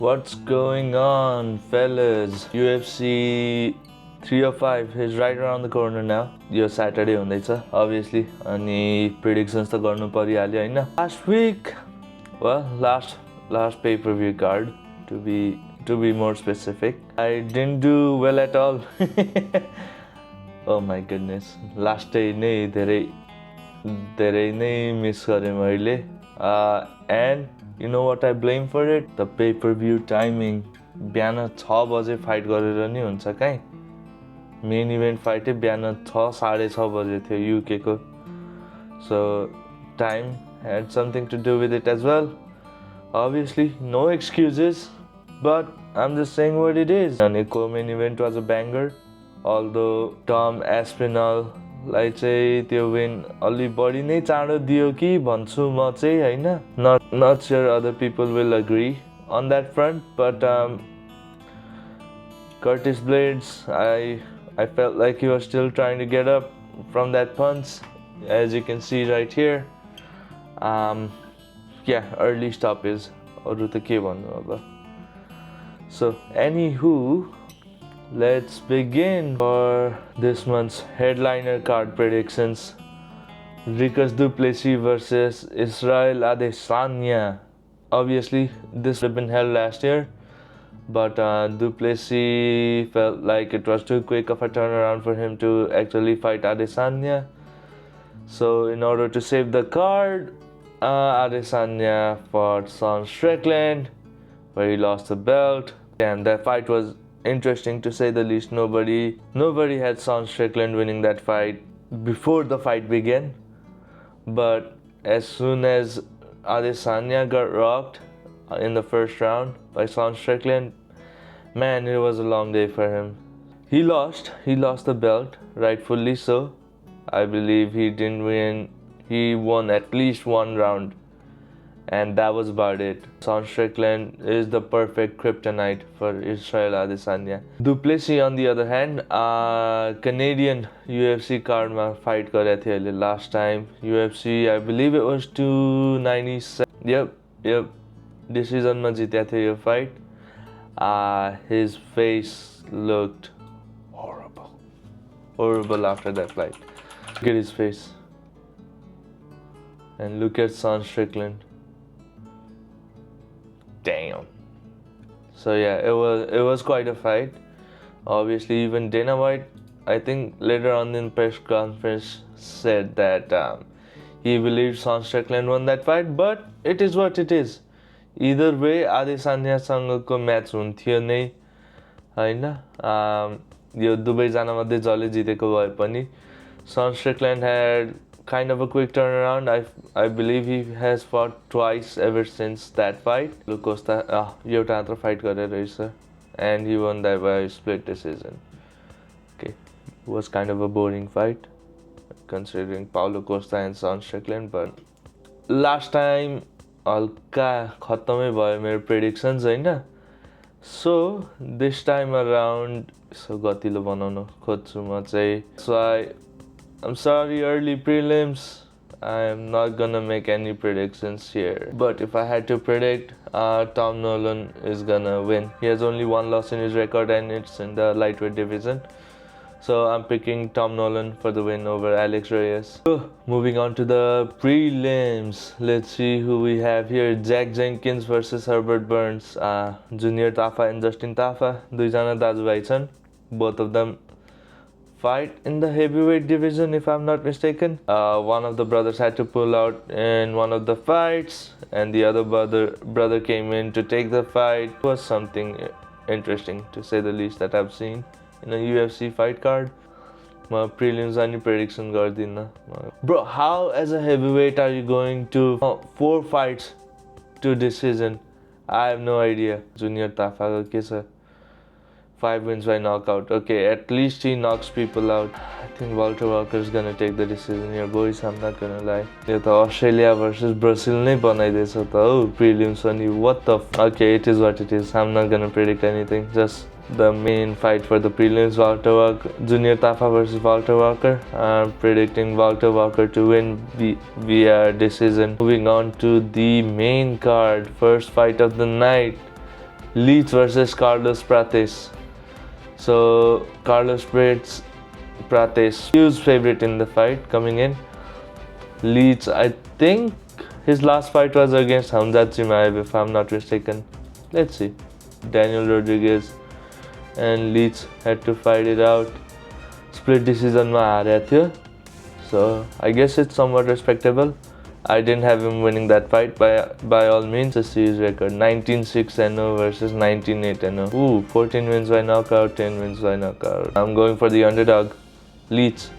What's going on, fellas? UFC 305 is right around the corner now. Yo Saturday हुँदैछ obviously अनि predictions त गर्नु परिहाल्यो हैन. Last pay-per-view card to be more specific. I didn't do well at all. Oh my goodness. Last day नै धेरै नै miss गरेँ मैले. And you know what I blame for it? The pay-per-view timing. बिहान 6 बजे fight गरेर नि हुन्छ काई. मेन इभेन्ट फाइटै बिहान 6:30 बजे थियो युके को. So time had something to do with it as well. Obviously, no excuses, but I'm just saying what it is. And the main event was a banger. Although Tom Aspinall लाई चाहिँ त्यो win अलि बढी नै चाँडो दियो कि भन्छु म चाहिँ हैन. Not sure other people will agree on that front, but Curtis Blades, I felt like he was still trying to get up from that punch, as you can see right here. Yeah, early stoppage. अरु त के भन्नु अब. So anywho, let's begin for this month's headliner card predictions. Ricus du Plessis versus Israel Adesanya. Obviously, this would have been held last year, but du Plessis felt like it was too quick of a turnaround for him to actually fight Adesanya. So in order to save the card, Adesanya fought Sean Strickland, where he lost the belt. And that fight was interesting to say the least. Nobody had Sean Strickland winning that fight before the fight began, but as soon as Adesanya got rocked in the first round by Sean Strickland, man, it was a long day for him. He lost the belt, rightfully so. I believe he didn't win. He won at least one round, and that was about it. Sean Strickland is the perfect kryptonite for Israel Adesanya. Du Plessis, on the other hand, Canadian UFC card ma fight गरेको थियो अहिले last time. UFC, I believe it was 297. Yep. Decision मा जितेको थियो यो fight. His face looked horrible after that fight. Look at his face. And look at Sean Strickland. Damn. So yeah, it was quite a fight. Obviously, even Dana White, I think later on in press conference, said that he believes Sean Strickland won that fight, but it is what it is. Either way, Adesanya सँगको match हुन्थ्यो नै हैन. यो दुवैजना मध्ये जसले जितेको भए पनि Sean Strickland had kind of a quick turnaround. I believe he has fought twice ever since that fight. Costa एउटा मात्र fight गरेर रहेछ, and he won that by split decision. Okay, it was kind of a boring fight considering Paulo Costa and Sean Strickland, but last time हल्का खत्तमै भयो मेरो predictions Hahn. So this time around so गतिलो बनाउन खोज्छु म चाहिँ. So I'm sorry, early prelims, I am not gonna make any predictions here. But if I had to predict, Tom Nolan is gonna win. He has only one loss in his record, and it's in the lightweight division. So I'm picking Tom Nolan for the win over Alex Reyes. Moving on to the prelims. Let's see who we have here. Jack Jenkins versus Herbert Burns. Junior Tafa and Justin Tafa. दुईजना दाजुभाइ छन्. Both of them fight in the heavyweight division, if I'm not mistaken. One of the brothers had to pull out in one of the fights, and the other brother came in to take the fight. It was something interesting, to say the least, that I've seen in a UFC fight card. My prelims any prediction gardina. Bro, how as a heavyweight are you going to 4 fights to decision? I have no idea. Junior Tafa ke cha 5 wins by knockout. Okay, at least he knocks people out. I think Walter Walker is gonna take the decision here, boys. I'm not gonna lie. यो त Australia versus Brazil नै बनाइदिएछ त हो prelims अनि what the okay, it is what it is. I'm not gonna predict anything. Just the main fight for the prelims, Walter Walker, Junior Tafa versus Walter Walker. I'm predicting Walter Walker to win via decision. Moving on to the main card, first fight of the night. Leeds versus Carlos Prates. So Carlos Prates, huge favorite in the fight coming in. Leeds, I think his last fight was against Hamzat Chimaev, if I'm not mistaken. Let's see. Daniel Rodriguez and Leeds had to fight it out. Split decision ma हारेको थियो. So I guess it's somewhat respectable. I didn't have him winning that fight by all means. Let's see his record: 19-6-0 versus 19-8-0. Ooh, 14 wins by knockout, 10 wins by knockout. I'm going for the underdog. Leeds.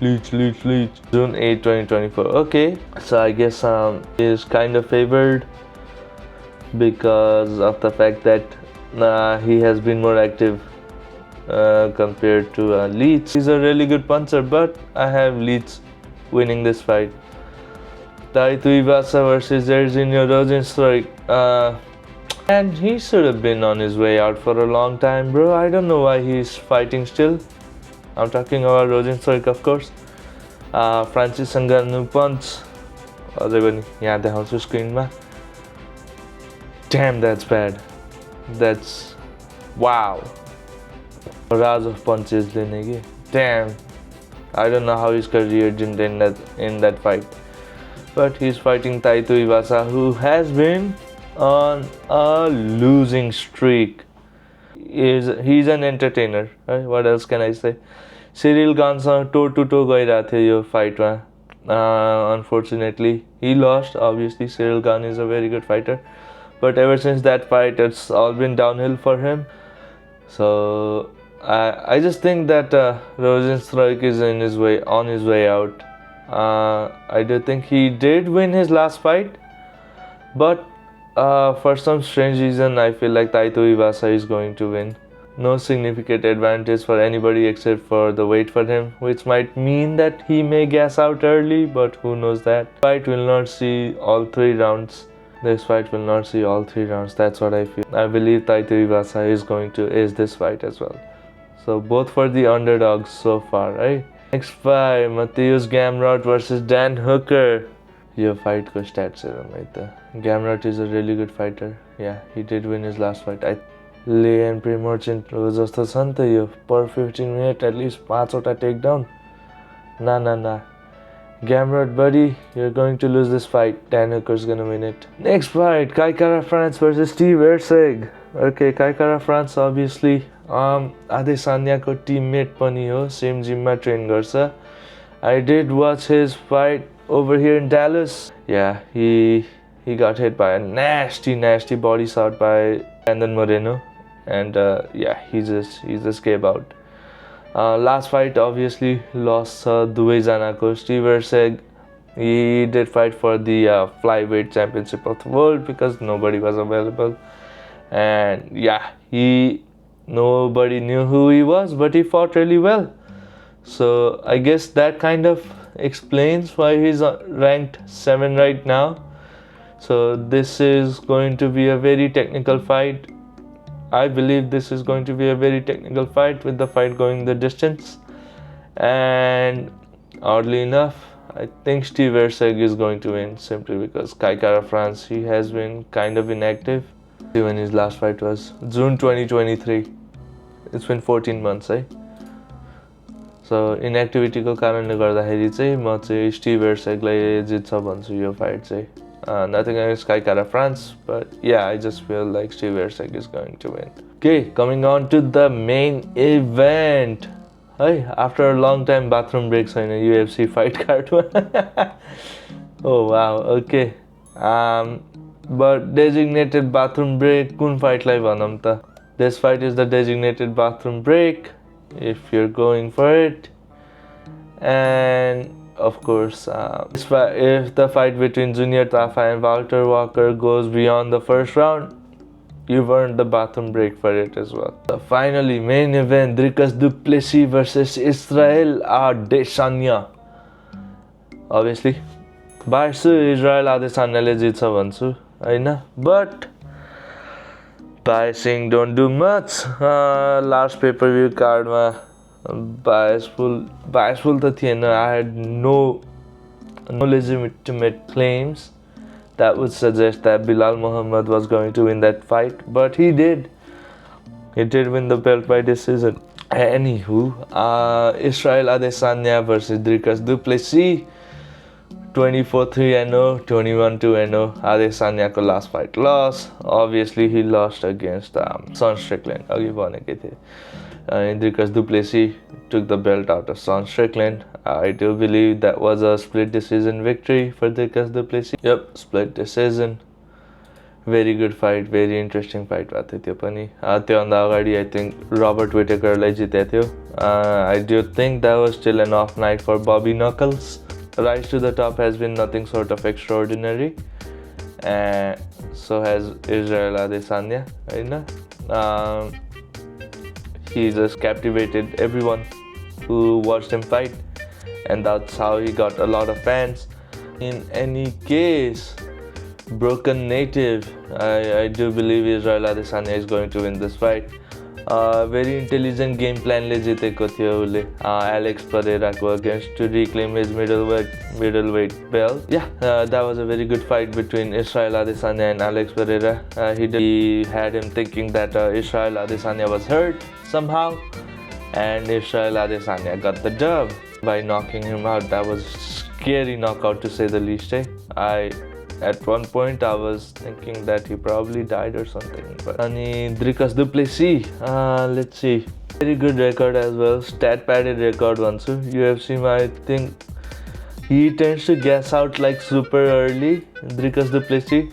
June 8, 2024. Okay, so I guess he is kind of favored because of the fact that he has been more active compared to Leeds. He's a really good puncher, but I have Leeds winning this fight. Taito Iwasa versus Jairzinho Rozenstruik. And he should have been on his way out for a long time, bro. I don't know why he's fighting still. I'm talking about Rozenstruik, of course. Francis Ngannou punch. अझै पनि यहाँ देखाउँछु स्क्रिनमा. Damn, that's bad. That's wow. Raj of punches लेने की. Damn. I don't know how his career didn't end in that fight. But he's fighting Taito Iwasa, who has been on a losing streak. He's an entertainer. Right? What else can I say? Cyril Ganeसँग toe to toe गइरहेको थियो यो फाइटमा. Unfortunately, he lost. Obviously, Cyril Gane is a very good fighter. But ever since that fight, it's all been downhill for him. So I just think that Rozenstruik is on his way out. I do think he did win his last fight, but for some strange reason, I feel like Taito Iwasa is going to win. No significant advantage for anybody except for the weight for him, which might mean that he may gas out early, but who knows that. Fight will not see all 3 rounds. This fight will not see all 3 rounds. That's what I feel. I believe Taito Iwasa is going to ace this fight as well. So both for the underdogs so far, right? Next fight, Mateusz Gamrot versus Dan Hooker. Your fight ko stats Gamrot is a really good fighter. Yeah, he did win his last fight. Lee and Primorchin जस्तो छ नि त यो per 15 minutes at least 5 वटा takedown. Nah. Gamrot, buddy, you're going to lose this fight. Dan Hooker's gonna win it. Next fight, Kai Kara France versus Steve Erceg. Okay, Kai Kara France obviously Adesanyako teammate पनि हो, same gym मा train गर्छ. I did watch his fight over here in Dallas. Yeah, he got hit by a nasty body shot by Brandon Moreno, and yeah, he just gave out. Last fight obviously lost दुवैजनाको. Steve Erceg, he did fight for the flyweight championship of the world because nobody was available, and yeah, nobody knew who he was, but he fought really well. So I guess that kind of explains why he's ranked 7 right now. So this is going to be a very technical fight. I believe this is going to be a very technical fight with the fight going the distance. And oddly enough, I think Steve Erceg is going to win simply because Kai Kara France, he has been kind of inactive. When his last fight was June 2023. It's been 14 months, eh? So inactivity को कारणले गर्दाखेरि चाहिँ म चाहिँ Steve Erceg लाई जित्छ भन्छु यो fight चाहिँ. Nothing against Kai Kara France, but yeah, I just feel like Steve Erceg is going to win. Okay, coming on to the main event. Hey, after a long time bathroom breaks in a UFC fight card. Oh wow, okay. But designated bathroom break, kun fight lai bhanam ta. This fight is the designated bathroom break if you're going for it. And of course, if the fight between Junior Tafa and Walter Walker goes beyond the first round, you've earned the bathroom break for it as well. So finally, main event, Dricus du Plessis versus Israel Adesanya. Obviously, Israel Adesanya जित्छ भन्छु हैन, but biasing don't do much. Last pay-per-view card ma biasful त थिएन. I had no legitimate claims that would suggest that Bilal Muhammad was going to win that fight, but he did. He did win the belt by decision. Anywho, Israel Adesanya versus Dricus du Plessis. 24-3-0, 21-2-0. Adesanya ko last fight loss. Obviously, he lost against Sean Strickland. Dricus du Plessis took the belt out of Sean Strickland. I do believe that was a split decision victory for Dricus du Plessis. Yep, split decision. Very good fight, very interesting fight भएको थियो त्यो पनि. त्योभन्दा अगाडि I think Robert Whittakerलाई जितेको थियो. I do think that was still an off night for Bobby Knuckles. Rise to the top has been nothing short of extraordinary, and so has Israel Adesanya. He just captivated everyone who watched him fight, and that's how he got a lot of fans. In any case, Broken Native, I do believe Israel Adesanya is going to win this fight. Very intelligent game plan ले जितेको थियो उले Alex Pereira को against to reclaim his middleweight belt. Yeah, that was a very good fight between Israel Adesanya and Alex Pereira. He had him thinking that Israel Adesanya was hurt somehow, and Israel Adesanya got the dub by knocking him out. That was scary knockout to say the least. At one point I was thinking that he probably died or something. But Dricus du Plessis, let's see, very good record as well, stat padded record once. UFC, I think he tends to gas out like super early. Dricus du Plessis.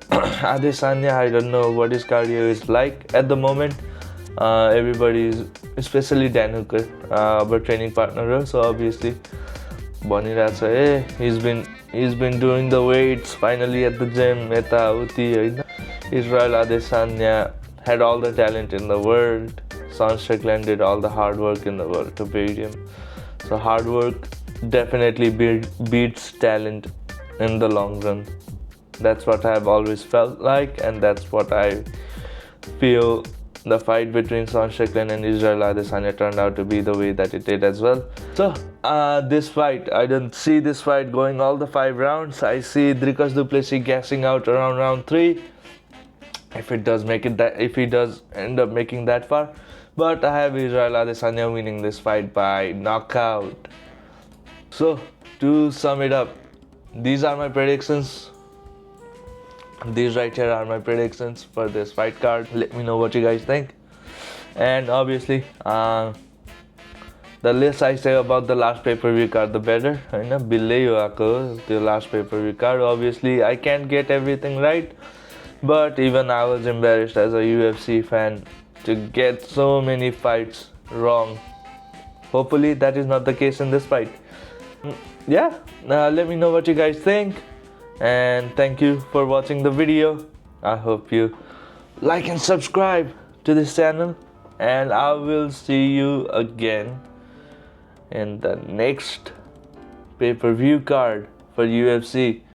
Adesanya, I don't know what his cardio is like at the moment. Everybody's, especially Dan Hooker, our training partner, so obviously he's been doing the weights finally at the gym. Israel Adesanya had all the talent in the world. Sean Strickland did all the hard work in the world to beat him. So hard work definitely beats talent in the long run. That's what I've always felt like, and that's what I feel the fight between Sean Strickland and Israel Adesanya turned out to be the way that it did as well. So this fight, I don't see this fight going all the 5 rounds. I see Dricus du Plessis gassing out around round 3. If he does end up making that far, but I have Israel Adesanya winning this fight by knockout. So to sum it up, these are my predictions. These right here are my predictions for this fight card. Let me know what you guys think. And obviously, the less I say about the last pay-per-view card, the better. The last pay-per-view card. Obviously, I can't get everything right, but even I was embarrassed as a UFC fan to get so many fights wrong. Hopefully, that is not the case in this fight. Yeah, let me know what you guys think. And thank you for watching the video. I hope you like and subscribe to this channel, and I will see you again in the next pay-per-view card for UFC.